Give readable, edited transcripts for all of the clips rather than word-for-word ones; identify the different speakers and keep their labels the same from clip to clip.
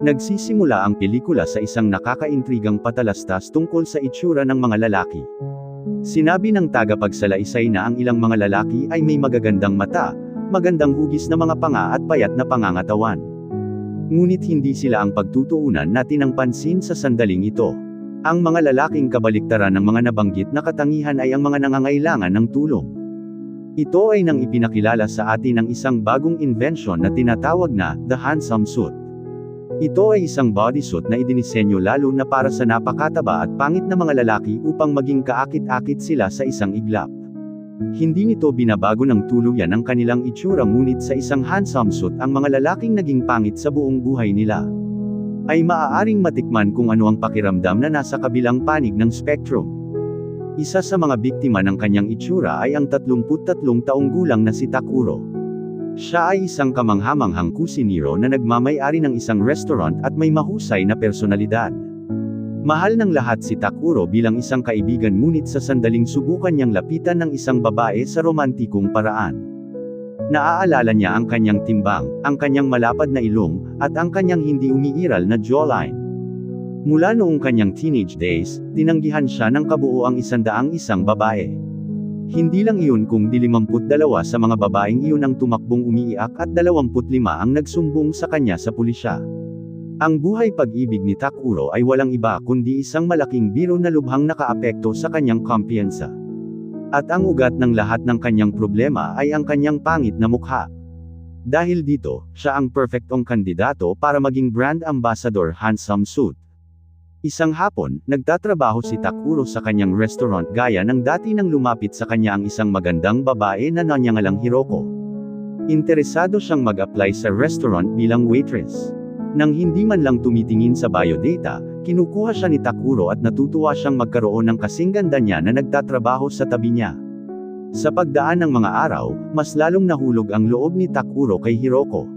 Speaker 1: Nagsisimula ang pelikula sa isang nakakaintrigang patalastas tungkol sa itsura ng mga lalaki. Sinabi ng tagapagsalaysay na ang ilang mga lalaki ay may magagandang mata, magandang hugis na mga panga at payat na pangangatawan. Ngunit hindi sila ang pagtutuunan na tinangpansin sa sandaling ito. Ang mga lalaking kabaliktaran ng mga nabanggit na katangihan ay ang mga nangangailangan ng tulong. Ito ay nang ipinakilala sa atin ng isang bagong invention na tinatawag na the handsome suit. Ito ay isang bodysuit na idinisenyo lalo na para sa napakataba at pangit na mga lalaki upang maging kaakit-akit sila sa isang iglap. Hindi nito binabago ng tuluyan ang kanilang itsura, ngunit sa isang handsome suit ang mga lalaking naging pangit sa buong buhay nila ay maaaring matikman kung ano ang pakiramdam na nasa kabilang panig ng spectrum. Isa sa mga biktima ng kanyang itsura ay ang 33 taong gulang na si Takuro. Siya ay isang kamanghamanghang kusinero na nagmamay-ari ng isang restaurant at may mahusay na personalidad. Mahal ng lahat si Takuro bilang isang kaibigan, ngunit sa sandaling subukan niyang lapitan ng isang babae sa romantikong paraan. Naaalala niya ang kanyang timbang, ang kanyang malapad na ilong, at ang kanyang hindi umiiral na jawline. Mula noong kanyang teenage days, tinanggihan siya ng kabuoang 101 babae. Hindi lang iyon kundi 52 sa mga babaeng iyon ang tumakbong umiiyak at 25 ang nagsumbong sa kanya sa pulisya. Ang buhay pag-ibig ni Takuro ay walang iba kundi isang malaking biro na lubhang nakaapekto sa kanyang kumpiyansa. At ang ugat ng lahat ng kanyang problema ay ang kanyang pangit na mukha. Dahil dito, siya ang perfectong kandidato para maging brand ambassador handsome suit. Isang hapon, nagtatrabaho si Takuro sa kanyang restaurant gaya ng dati nang lumapit sa kanya ang isang magandang babae na nanyangalang Hiroko. Interesado siyang mag-apply sa restaurant bilang waitress. Nang hindi man lang tumitingin sa biodata, kinukuha siya ni Takuro at natutuwa siyang magkaroon ng kasing ganda niya na nagtatrabaho sa tabi niya. Sa pagdaan ng mga araw, mas lalong nahulog ang loob ni Takuro kay Hiroko.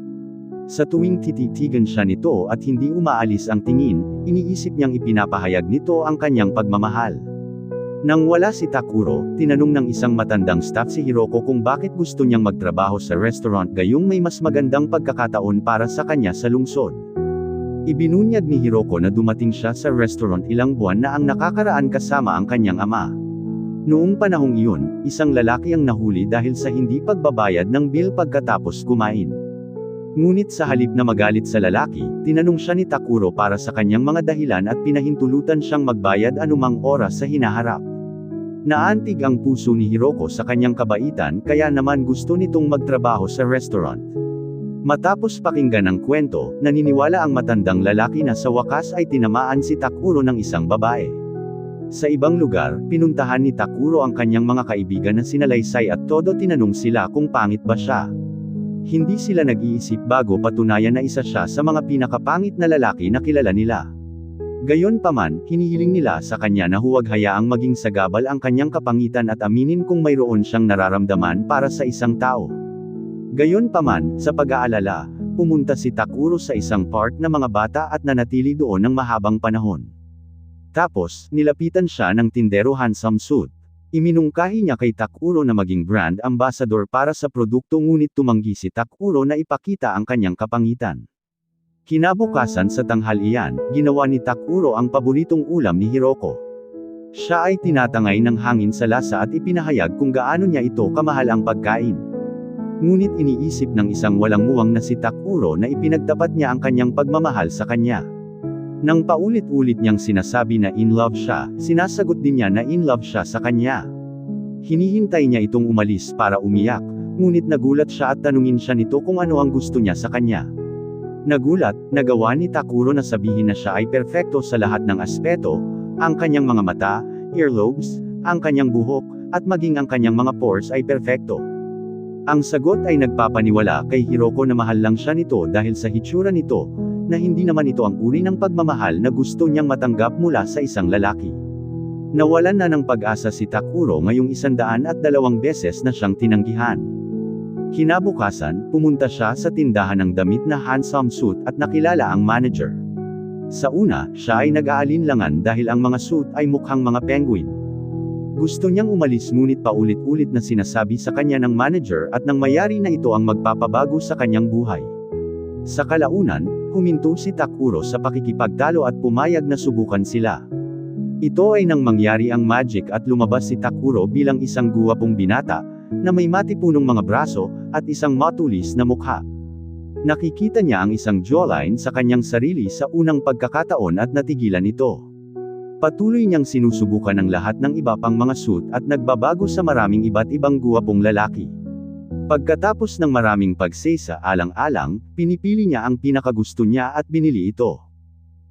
Speaker 1: Sa tuwing tititigan siya nito at hindi umaalis ang tingin, iniisip niyang ipinapahayag nito ang kanyang pagmamahal. Nang wala si Takuro, tinanong ng isang matandang staff si Hiroko kung bakit gusto niyang magtrabaho sa restaurant gayong may mas magandang pagkakataon para sa kanya sa lungsod. Ibinunyag ni Hiroko na dumating siya sa restaurant ilang buwan na ang nakakaraan kasama ang kanyang ama. Noong panahong iyon, isang lalaki ang nahuli dahil sa hindi pagbabayad ng bill pagkatapos kumain. Ngunit sa halip na magalit sa lalaki, tinanong siya ni Takuro para sa kanyang mga dahilan at pinahintulutan siyang magbayad anumang oras sa hinaharap. Naantig ang puso ni Hiroko sa kanyang kabaitan, kaya naman gusto nitong magtrabaho sa restaurant. Matapos pakinggan ang kwento, naniniwala ang matandang lalaki na sa wakas ay tinamaan si Takuro ng isang babae. Sa ibang lugar, pinuntahan ni Takuro ang kanyang mga kaibigan na sinalaysay at todo tinanong sila kung pangit ba siya. Hindi sila nag-iisip bago patunayan na isa siya sa mga pinakapangit na lalaki na kilala nila. Gayunpaman, hinihiling nila sa kanya na huwag hayaang maging sagabal ang kanyang kapangitan at aminin kung mayroon siyang nararamdaman para sa isang tao. Gayunpaman, sa pag-aalala, pumunta si Takuro sa isang park na mga bata at nanatili doon ng mahabang panahon. Tapos, nilapitan siya ng tindero handsome suit. Iminungkahi niya kay Takuro na maging brand ambassador para sa produkto, ngunit tumanggi si Takuro na ipakita ang kanyang kapangitan. Kinabukasan sa tanghalian, ginawa ni Takuro ang paboritong ulam ni Hiroko. Siya ay tinatangay ng hangin sa lasa at ipinahayag kung gaano niya ito kamahal ang pagkain. Ngunit iniisip ng isang walang muwang na si Takuro na ipinagtapat niya ang kanyang pagmamahal sa kanya. Nang paulit-ulit niyang sinasabi na in love siya, sinasagot din niya na in love siya sa kanya. Hinihintay niya itong umalis para umiyak, ngunit nagulat siya at tanungin siya nito kung ano ang gusto niya sa kanya. Nagulat, nagawa ni Takuro na sabihin na siya ay perpekto sa lahat ng aspeto, ang kanyang mga mata, earlobes, ang kanyang buhok, at maging ang kanyang mga pores ay perpekto. Ang sagot ay nagpapaniwala kay Hiroko na mahal lang siya nito dahil sa hitsura nito, na hindi naman ito ang uri ng pagmamahal na gusto niyang matanggap mula sa isang lalaki. Nawalan na ng pag-asa si Takuro ngayong 102 beses na siyang tinanggihan. Kinabukasan, pumunta siya sa tindahan ng damit na handsome suit at nakilala ang manager. Sa una, siya ay nag-aalinlangan dahil ang mga suit ay mukhang mga penguin. Gusto niyang umalis ngunit paulit-ulit na sinasabi sa kanya ng manager at ng mayari na ito ang magpapabago sa kanyang buhay. Sa kalaunan, huminto si Takuro sa pakikipagtalo at pumayag na subukan sila. Ito ay nang mangyari ang magic at lumabas si Takuro bilang isang guwapong binata, na may matipunong mga braso, at isang matulis na mukha. Nakikita niya ang isang jawline sa kanyang sarili sa unang pagkakataon at natigilan ito. Patuloy niyang sinusubukan ang lahat ng iba pang mga suit at nagbabago sa maraming iba't ibang guwapong lalaki. Pagkatapos ng maraming pagsesa alang-alang, pinipili niya ang pinakagusto niya at binili ito.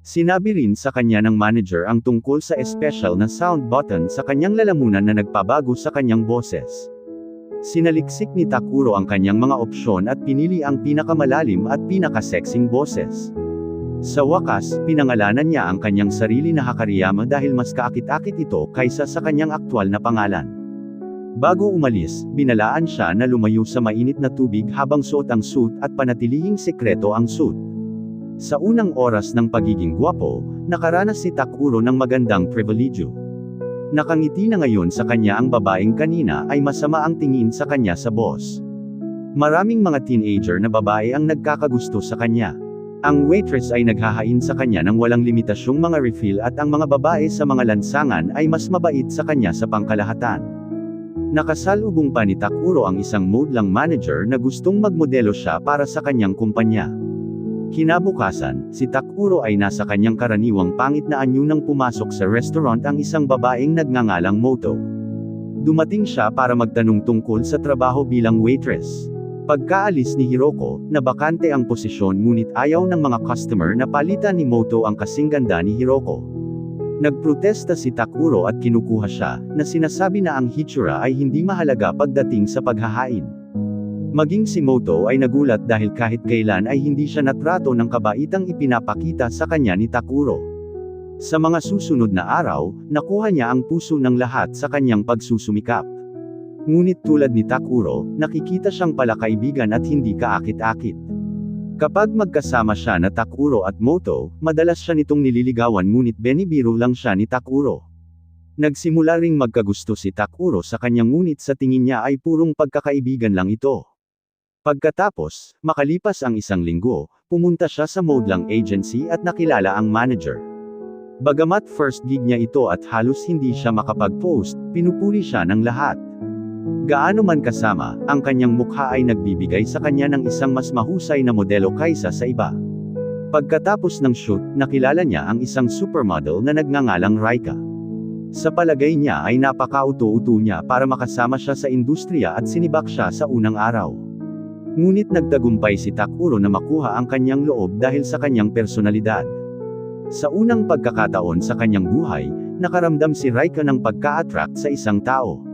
Speaker 1: Sinabi rin sa kanya ng manager ang tungkol sa special na sound button sa kanyang lalamunan na nagpabago sa kanyang boses. Sinaliksik ni Takuro ang kanyang mga opsyon at pinili ang pinakamalalim at pinakasexing boses. Sa wakas, pinangalanan niya ang kanyang sarili na Hakariyama dahil mas kaakit-akit ito kaysa sa kanyang aktwal na pangalan. Bago umalis, binalaan siya na lumayo sa mainit na tubig habang suot ang suit at panatilihing sekreto ang suit. Sa unang oras ng pagiging gwapo, nakaranas si Takuro ng magandang pribilegyo. Nakangiti na ngayon sa kanya ang babaeng kanina ay masama ang tingin sa kanya sa boss. Maraming mga teenager na babae ang nagkakagusto sa kanya. Ang waitress ay naghahain sa kanya ng walang limitasyong mga refill at ang mga babae sa mga lansangan ay mas mabait sa kanya sa pangkalahatan. Nakasalubong pa ni Takuro ang isang modelang manager na gustong magmodelo siya para sa kanyang kumpanya. Kinabukasan, si Takuro ay nasa kanyang karaniwang pangit na anyo nang pumasok sa restaurant ang isang babaeng nagngangalang Moto. Dumating siya para magtanong tungkol sa trabaho bilang waitress. Pagkaalis ni Hiroko, nabakante ang posisyon ngunit ayaw ng mga customer na palitan ni Moto ang kasingganda ni Hiroko. Nagprotesta si Takuro at kinukuha siya, na sinasabi na ang hitsura ay hindi mahalaga pagdating sa paghahain. Maging si Moto ay nagulat dahil kahit kailan ay hindi siya natrato ng kabaitang ipinapakita sa kanya ni Takuro. Sa mga susunod na araw, nakuha niya ang puso ng lahat sa kanyang pagsusumikap. Ngunit tulad ni Takuro, nakikita siyang palakaibigan at hindi kaakit-akit. Kapag magkasama siya na Takuro at Moto, madalas siya nitong nililigawan ngunit binibiro lang siya ni Takuro. Nagsimula ring magkagusto si Takuro sa kanya ngunit sa tingin niya ay purong pagkakaibigan lang ito. Pagkatapos, makalipas ang isang linggo, pumunta siya sa modeling agency at nakilala ang manager. Bagamat first gig niya ito at halos hindi siya makapag-post, pinupuri siya ng lahat. Gaano man kasama, ang kanyang mukha ay nagbibigay sa kanya ng isang mas mahusay na modelo kaysa sa iba. Pagkatapos ng shoot, nakilala niya ang isang supermodel na nagngangalang Raika. Sa palagay niya ay napakauto-uto niya para makasama siya sa industriya at sinibak siya sa unang araw. Ngunit nagtagumpay si Takuro na makuha ang kanyang loob dahil sa kanyang personalidad. Sa unang pagkakataon sa kanyang buhay, nakaramdam si Raika ng pagka-attract sa isang tao.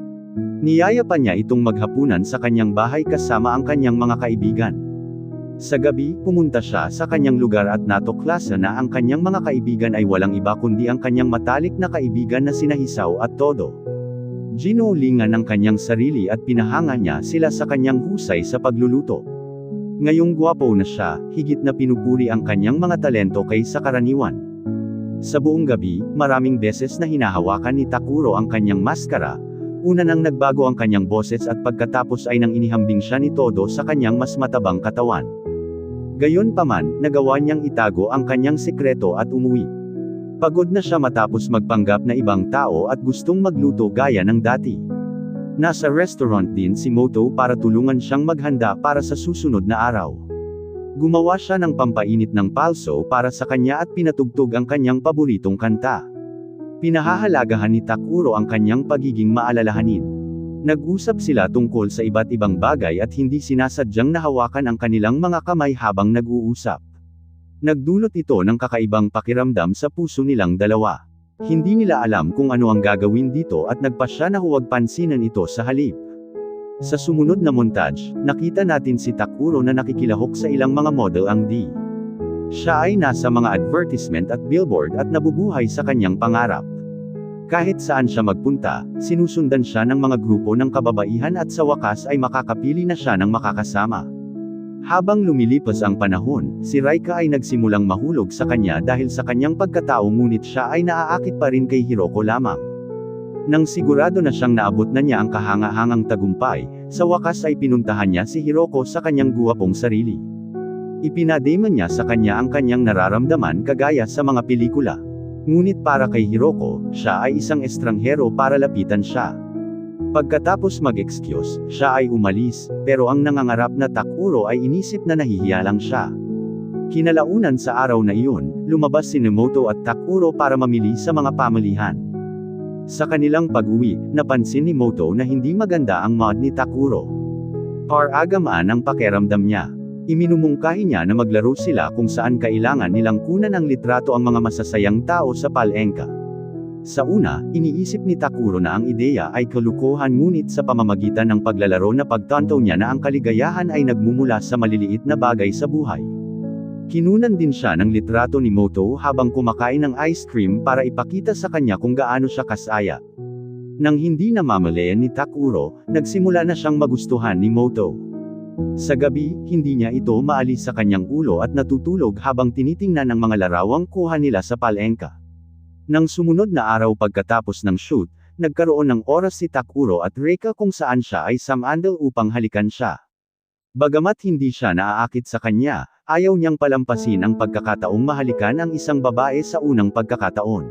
Speaker 1: Niyaya pa niya itong maghapunan sa kanyang bahay kasama ang kanyang mga kaibigan. Sa gabi, pumunta siya sa kanyang lugar at natuklasan na ang kanyang mga kaibigan ay walang iba kundi ang kanyang matalik na kaibigan na sina Hisao at Todo. Ginulingan ang kanyang sarili at pinahanga niya sila sa kanyang husay sa pagluluto. Ngayong gwapo na siya, higit na pinupuri ang kanyang mga talento kaysa karaniwan. Sa buong gabi, maraming beses na hinahawakan ni Takuro ang kanyang maskara. Una nang nagbago ang kanyang boses at pagkatapos ay nang inihambing siya ni Todo sa kanyang mas matabang katawan. Gayunpaman, nagawa niyang itago ang kanyang sikreto at umuwi. Pagod na siya matapos magpanggap na ibang tao at gustong magluto gaya ng dati. Nasa restaurant din si Moto para tulungan siyang maghanda para sa susunod na araw. Gumawa siya ng pampainit ng palso para sa kanya at pinatugtog ang kanyang paboritong kanta. Pinahahalagahan ni Takuro ang kanyang pagiging maalalahanin. Nag-usap sila tungkol sa iba't ibang bagay at hindi sinasadyang nahawakan ang kanilang mga kamay habang nag-uusap. Nagdulot ito ng kakaibang pakiramdam sa puso nilang dalawa. Hindi nila alam kung ano ang gagawin dito at nagpasya na huwag pansinan ito sa halip. Sa sumunod na montage, nakita natin si Takuro na nakikilahok sa ilang mga model ang D. Siya ay nasa mga advertisement at billboard at nabubuhay sa kanyang pangarap. Kahit saan siya magpunta, sinusundan siya ng mga grupo ng kababaihan at sa wakas ay makakapili na siya ng makakasama. Habang lumilipas ang panahon, si Raika ay nagsimulang mahulog sa kanya dahil sa kanyang pagkatao ngunit siya ay naaakit pa rin kay Hiroko lamang. Nang sigurado na siyang naabot na niya ang kahanga-hangang tagumpay, sa wakas ay pinuntahan niya si Hiroko sa kanyang guwapong sarili. Ipinadema niya sa kanya ang kanyang nararamdaman kagaya sa mga pelikula. Ngunit para kay Hiroko, siya ay isang estranghero para lapitan siya. Pagkatapos mag-excuse, siya ay umalis, pero ang nangangarap na Takuro ay inisip na nahihiya lang siya. Kinalaunan sa araw na iyon, lumabas si Nemoto at Takuro para mamili sa mga pamilihan. Sa kanilang pag-uwi, napansin ni Moto na hindi maganda ang mod ni Takuro. Par-agamaan ang pakiramdam niya. Iminumungkahi niya na maglaro sila kung saan kailangan nilang kunan ng litrato ang mga masasayang tao sa palengka. Sa una, iniisip ni Takuro na ang ideya ay kalukuhan, ngunit sa pamamagitan ng paglalaro na pagtanto niya na ang kaligayahan ay nagmumula sa maliliit na bagay sa buhay. Kinunan din siya ng litrato ni Moto habang kumakain ng ice cream para ipakita sa kanya kung gaano siya kasaya. Nang hindi na mamalayan ni Takuro, nagsimula na siyang magustuhan ni Moto. Sa gabi, hindi niya ito maalis sa kanyang ulo at natutulog habang tinitingnan ng mga larawang kuha nila sa palengka. Nang sumunod na araw pagkatapos ng shoot, nagkaroon ng oras si Takuro at Reika kung saan siya ay sumandal upang halikan siya. Bagamat hindi siya naaakit sa kanya, ayaw niyang palampasin ang pagkakataong mahalikan ang isang babae sa unang pagkakataon.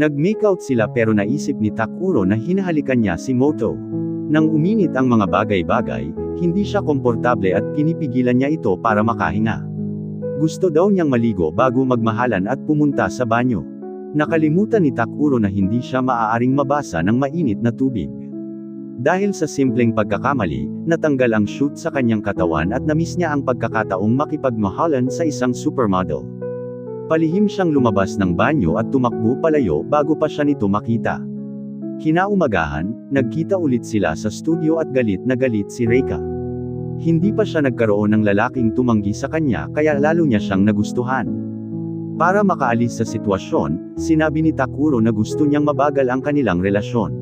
Speaker 1: Nag-makeout sila pero naisip ni Takuro na hinahalikan niya si Moto. Nang uminit ang mga bagay-bagay, hindi siya komportable at pinipigilan niya ito para makahinga. Gusto daw niyang maligo bago magmahalan at pumunta sa banyo. Nakalimutan ni Takuro na hindi siya maaaring mabasa ng mainit na tubig. Dahil sa simpleng pagkakamali, natanggal ang shoot sa kanyang katawan at namiss niya ang pagkakataong makipagmahalan sa isang supermodel. Palihim siyang lumabas ng banyo at tumakbo palayo bago pa siya nito makita. Kinaumagahan, nagkita ulit sila sa studio at galit na galit si Reika. Hindi pa siya nagkaroon ng lalaking tumanggi sa kanya kaya lalo niya siyang nagustuhan. Para makaalis sa sitwasyon, sinabi ni Takuro na gusto niyang mabagal ang kanilang relasyon.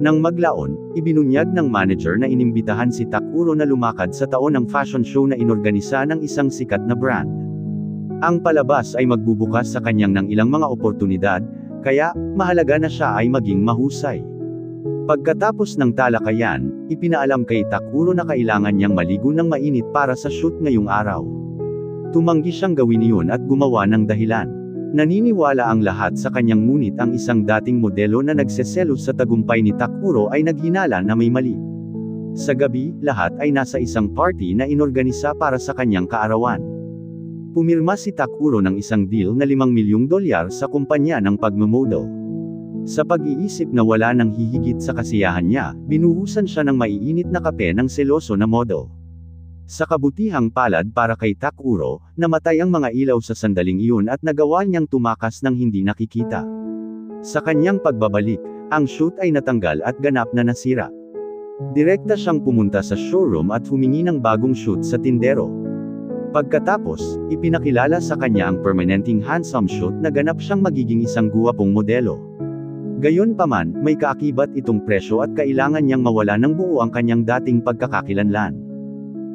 Speaker 1: Nang maglaon, ibinunyag ng manager na inimbitahan si Takuro na lumakad sa taon ng fashion show na inorganisa ng isang sikat na brand. Ang palabas ay magbubukas sa kanyang ng ilang mga oportunidad, kaya, mahalaga na siya ay maging mahusay. Pagkatapos ng talakayan, ipinaalam kay Takuro na kailangan niyang maligo ng mainit para sa shoot ngayong araw. Tumanggi siyang gawin iyon at gumawa ng dahilan. Naniniwala ang lahat sa kanyang, ngunit ang isang dating modelo na nagseselos sa tagumpay ni Takuro ay naghinala na may mali. Sa gabi, lahat ay nasa isang party na inorganisa para sa kanyang kaarawan. Pumirma si Takuro ng isang deal na $5 milyong sa kumpanya ng pagmamodel. Sa pag-iisip na wala nang hihigit sa kasiyahan niya, binuhusan siya ng maiinit na kape ng seloso na model. Sa kabutihang palad para kay Takuro, namatay ang mga ilaw sa sandaling iyon at nagawa niyang tumakas ng hindi nakikita. Sa kanyang pagbabalik, ang shoot ay natanggal at ganap na nasira. Direkta siyang pumunta sa showroom at humingi ng bagong shoot sa tindero. Pagkatapos, ipinakilala sa kanya ang permanenteng handsome shoot na ganap siyang magiging isang guwapong modelo. Gayunpaman, may kaakibat itong presyo at kailangan niyang mawala ng buo ang kanyang dating pagkakakilanlan.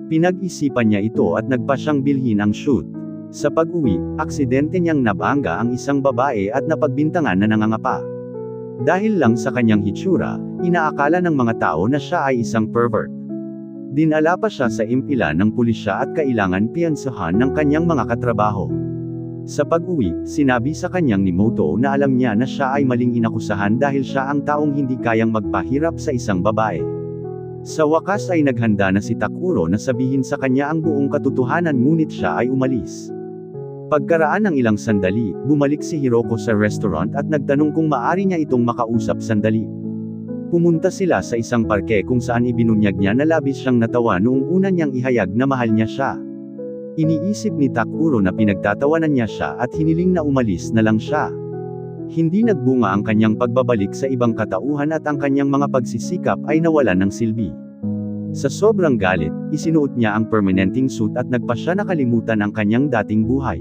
Speaker 1: Pinag-isipan niya ito at nagpa siyang bilhin ang shoot. Sa pag-uwi, aksidente niyang nabangga ang isang babae at napagbintangan na nangangapa. Dahil lang sa kanyang hitsura, inaakala ng mga tao na siya ay isang pervert. Dinala pa siya sa impilan ng pulisya at kailangan piyansahan ng kanyang mga katrabaho. Sa pag-uwi, sinabi sa kanyang ni Moto na alam niya na siya ay maling inakusahan dahil siya ang taong hindi kayang magpahirap sa isang babae. Sa wakas ay naghanda na si Takuro na sabihin sa kanya ang buong katotohanan, ngunit siya ay umalis. Pagkaraan ng ilang sandali, bumalik si Hiroko sa restaurant at nagtanong kung maaari niya itong makausap sandali. Pumunta sila sa isang parke kung saan ibinunyag niya na labis siyang natawa noong una niyang ihayag na mahal niya siya. Iniisip ni Takuro na pinagtatawanan niya siya at hiniling na umalis na lang siya. Hindi nagbunga ang kanyang pagbabalik sa ibang katauhan at ang kanyang mga pagsisikap ay nawalan ng silbi. Sa sobrang galit, isinuot niya ang permanenteng suit at nagpa siya nakalimutan ang kanyang dating buhay.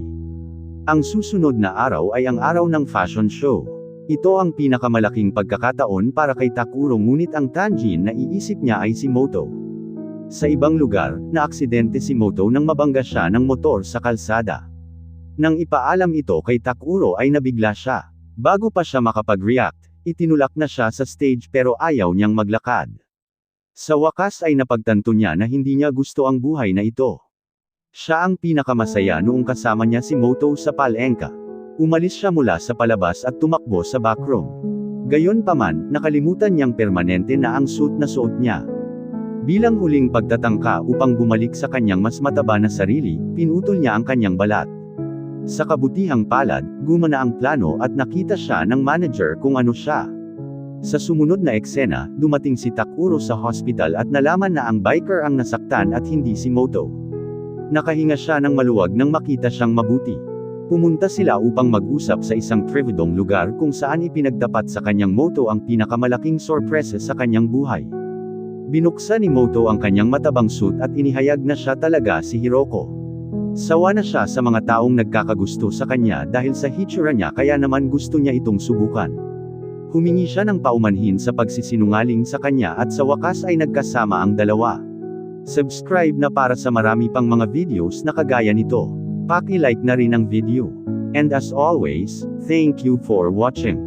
Speaker 1: Ang susunod na araw ay ang araw ng fashion show. Ito ang pinakamalaking pagkakataon para kay Takuro, ngunit ang Tanjin na iisip niya ay si Moto. Sa ibang lugar, naaksidente si Moto nang mabangga siya ng motor sa kalsada. Nang ipaalam ito kay Takuro ay nabigla siya. Bago pa siya makapag-react, itinulak na siya sa stage pero ayaw niyang maglakad. Sa wakas ay napagtanto niya na hindi niya gusto ang buhay na ito. Siya ang pinakamasaya noong kasama niya si Moto sa palengka. Umalis siya mula sa palabas at tumakbo sa backroom. Gayunpaman, nakalimutan niyang permanente na ang suit na suot niya. Bilang huling pagtatangka upang bumalik sa kanyang mas mataba na sarili, pinutol niya ang kanyang balat. Sa kabutihang palad, gumana ang plano at nakita siya ng manager kung ano siya. Sa sumunod na eksena, dumating si Takuro sa hospital at nalaman na ang biker ang nasaktan at hindi si Moto. Nakahinga siya ng maluwag nang makita siyang mabuti. Pumunta sila upang mag-usap sa isang prividong lugar kung saan ipinagtapat sa kanyang Moto ang pinakamalaking sorpresa sa kanyang buhay. Binuksan ni Moto ang kanyang matabang suit at inihayag na siya talaga si Hiroko. Sawa na siya sa mga taong nagkakagusto sa kanya dahil sa hitsura niya kaya naman gusto niya itong subukan. Humingi siya ng paumanhin sa pagsisinungaling sa kanya at sa wakas ay nagkasama ang dalawa. Subscribe na para sa marami pang mga videos na kagaya nito. Paki-like na rin ang video. And as always, thank you for watching.